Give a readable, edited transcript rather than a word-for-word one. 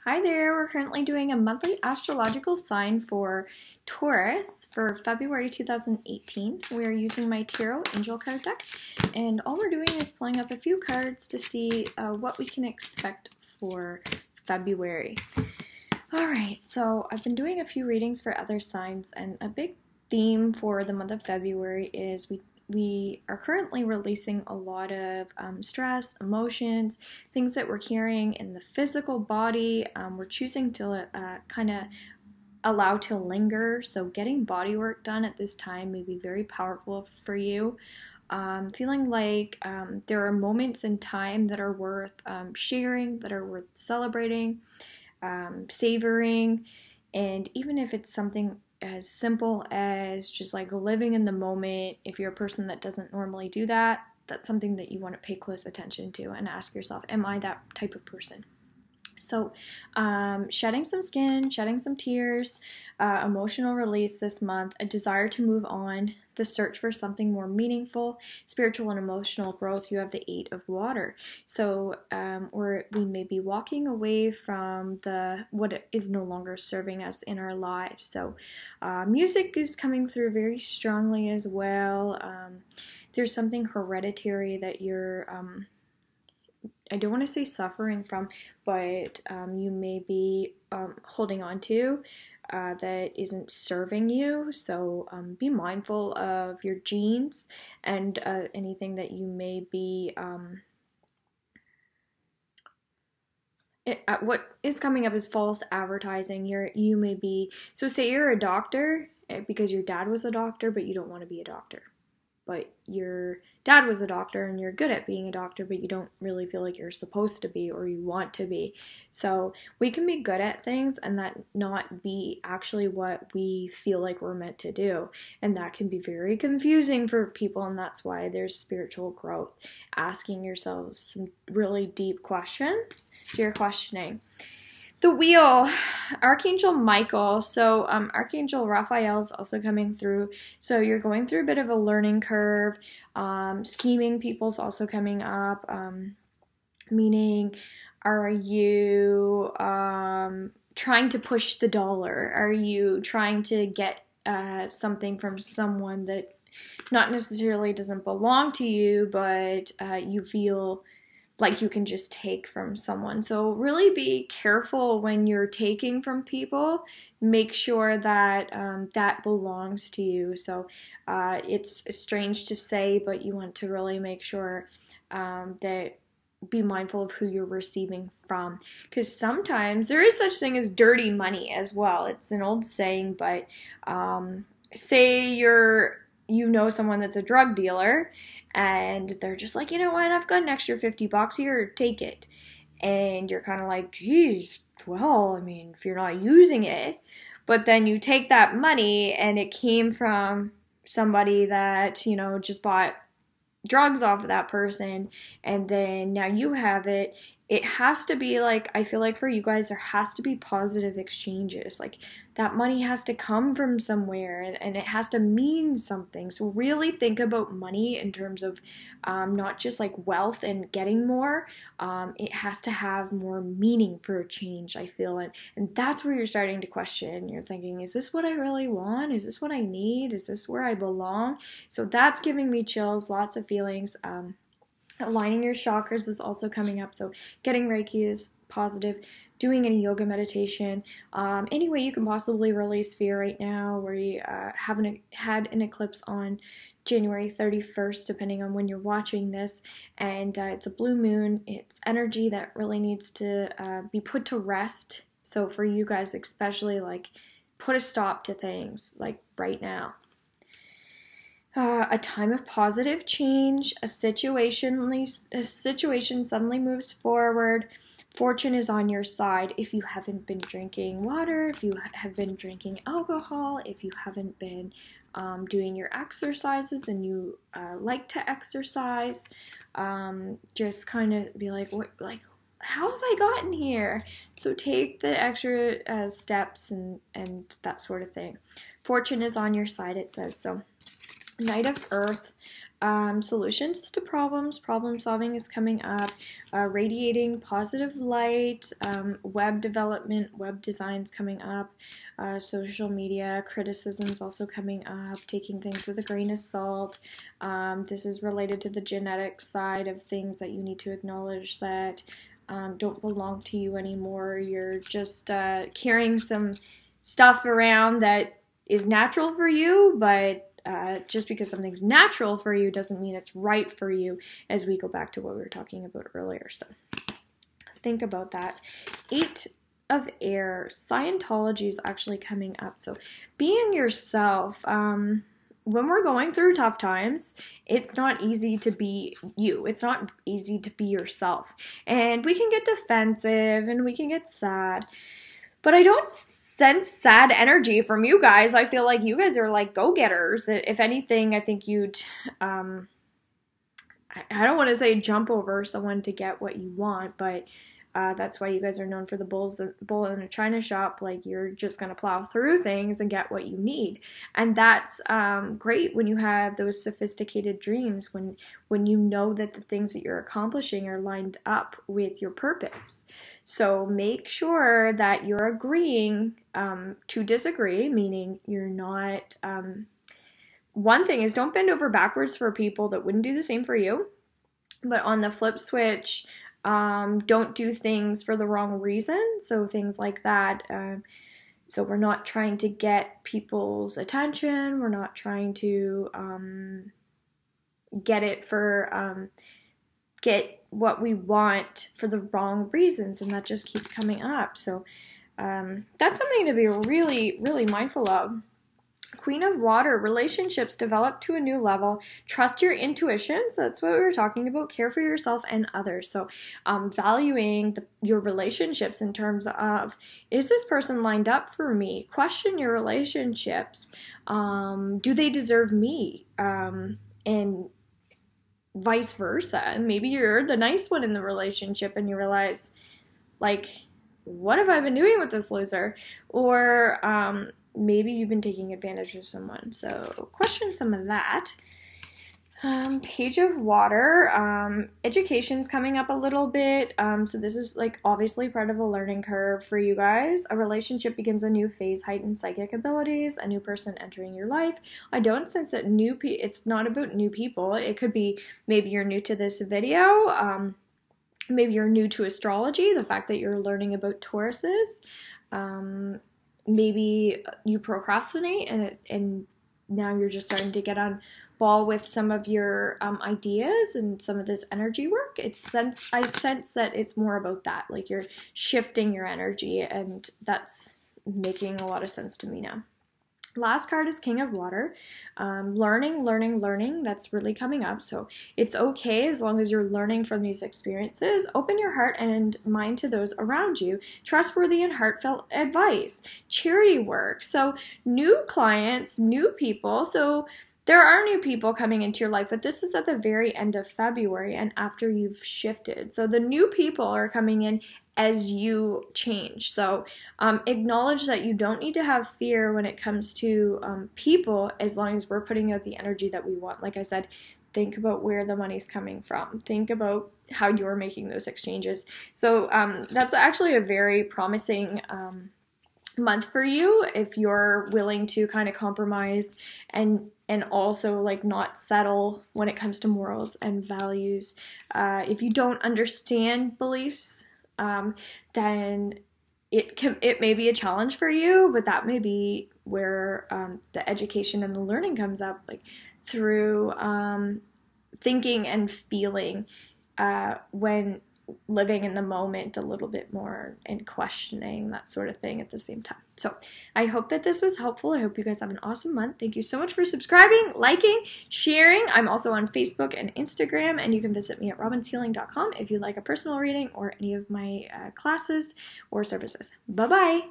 Hi there, we're currently doing a monthly astrological sign for Taurus for February 2018. We are using my Tarot Angel card deck, and all we're doing is pulling up a few cards to see what we can expect for February. Alright, so I've been doing a few readings for other signs, and a big theme for the month of February is we are currently releasing a lot of stress, emotions, things that we're carrying in the physical body. We're choosing to kind of allow to linger. So getting body work done at this time may be very powerful for you. Feeling like there are moments in time that are worth sharing, that are worth celebrating, savoring, and even if it's something as simple as just like living in the moment, if you're a person that doesn't normally do that, that's something that you want to pay close attention to and ask yourself, am I that type of person? So shedding some skin, shedding some tears, emotional release this month, a desire to move on, the search for something more meaningful, spiritual and emotional growth. You have the 8 of water. So we may be walking away from what is no longer serving us in our lives. So music is coming through very strongly as well. There's something hereditary that you're I don't want to say suffering from, but you may be holding on to that isn't serving you. So be mindful of your genes and anything that you may be. What is coming up is false advertising. You may be, so say you're a doctor because your dad was a doctor, but you don't want to be a doctor. But your dad was a doctor and you're good at being a doctor, but you don't really feel like you're supposed to be or you want to be. So we can be good at things and that not be actually what we feel like we're meant to do. And that can be very confusing for people, and that's why there's spiritual growth. Asking yourselves some really deep questions. So you're questioning. The wheel, Archangel Michael. So Archangel Raphael is also coming through. So you're going through a bit of a learning curve. Scheming people's also coming up. Meaning, are you trying to push the dollar? Are you trying to get something from someone that not necessarily doesn't belong to you, but you feel like you can just take from someone? So really be careful when you're taking from people. Make sure that that belongs to you. So it's strange to say, but you want to really make sure that be mindful of who you're receiving from, because sometimes there is such thing as dirty money as well. It's an old saying, but say you know someone that's a drug dealer and they're just like, you know what, I've got an extra $50 here, take it. And you're kind of like, geez, well, I mean, if you're not using it. But then you take that money and it came from somebody that, just bought drugs off of that person, and then now you have it. It has to be like, I feel like for you guys, there has to be positive exchanges. Like that money has to come from somewhere and it has to mean something. So really think about money in terms of not just like wealth and getting more. It has to have more meaning for a change, I feel. And that's where you're starting to question. You're thinking, is this what I really want? Is this what I need? Is this where I belong? So that's giving me chills, lots of feelings. Aligning your chakras is also coming up, so getting Reiki is positive. Doing any yoga meditation, any way you can possibly release fear right now. We haven't had an eclipse on January 31st, depending on when you're watching this, and it's a blue moon. It's energy that really needs to be put to rest. So for you guys especially, like, put a stop to things, like right now. A time of positive change, a situation suddenly moves forward. Fortune is on your side if you haven't been drinking water, if you have been drinking alcohol, if you haven't been doing your exercises and you like to exercise. Just kind of be like, how have I gotten here? So take the extra steps and that sort of thing. Fortune is on your side, it says. So Knight of Earth, Solutions to problems, problem solving is coming up, radiating positive light, web development, web designs coming up, social media criticisms also coming up, taking things with a grain of salt. This is related to the genetic side of things that you need to acknowledge that don't belong to you anymore. You're just carrying some stuff around that is natural for you, but just because something's natural for you doesn't mean it's right for you, as we go back to what we were talking about earlier. So think about that. 8 of Air, Scientology is actually coming up. So being yourself, when we're going through tough times, it's not easy to be you. It's not easy to be yourself. And we can get defensive and we can get sad, but I don't sense sad energy from you guys. I feel like you guys are like go-getters. If anything, I think you'd, I don't want to say jump over someone to get what you want, but that's why you guys are known for the bull in a china shop. Like, you're just going to plow through things and get what you need. And that's great when you have those sophisticated dreams, when you know that the things that you're accomplishing are lined up with your purpose. So make sure that you're agreeing to disagree, meaning you're not... one thing is, don't bend over backwards for people that wouldn't do the same for you. But on the flip switch, don't do things for the wrong reason. So things like that. So we're not trying to get people's attention. We're not trying to get what we want for the wrong reasons, and that just keeps coming up. So that's something to be really, really mindful of. Queen of Water, relationships develop to a new level. Trust your intuition. So that's what we were talking about. Care for yourself and others. So valuing your relationships in terms of, is this person lined up for me? Question your relationships. Do they deserve me? And vice versa. Maybe you're the nice one in the relationship and you realize, like, what have I been doing with this loser? Or maybe you've been taking advantage of someone. So question some of that. Page of Water, education's coming up a little bit. So this is like obviously part of a learning curve for you guys. A relationship begins a new phase, heightened psychic abilities, a new person entering your life. I don't sense that it's not about new people. It could be maybe you're new to this video. Maybe you're new to astrology, the fact that you're learning about Tauruses. Maybe you procrastinate and now you're just starting to get on ball with some of your ideas and some of this energy work. I sense that it's more about that. Like, you're shifting your energy, and that's making a lot of sense to me now. Last card is King of Water. Learning. That's really coming up. So it's okay as long as you're learning from these experiences. Open your heart and mind to those around you. Trustworthy and heartfelt advice. Charity work. So new clients, new people. So there are new people coming into your life, but this is at the very end of February and after you've shifted. So the new people are coming in as you change. So acknowledge that you don't need to have fear when it comes to people, as long as we're putting out the energy that we want. Like I said, think about where the money's coming from. Think about how you're making those exchanges. So that's actually a very promising month for you if you're willing to kind of compromise and also like not settle when it comes to morals and values. If you don't understand beliefs, then it may be a challenge for you, but that may be where the education and the learning comes up, like through thinking and feeling when living in the moment a little bit more and questioning that sort of thing at the same time. So I hope that this was helpful. I hope you guys have an awesome month. Thank you so much for subscribing, liking, sharing. I'm also on Facebook and Instagram, and you can visit me at robinshealing.com if you'd like a personal reading or any of my classes or services. Bye-bye.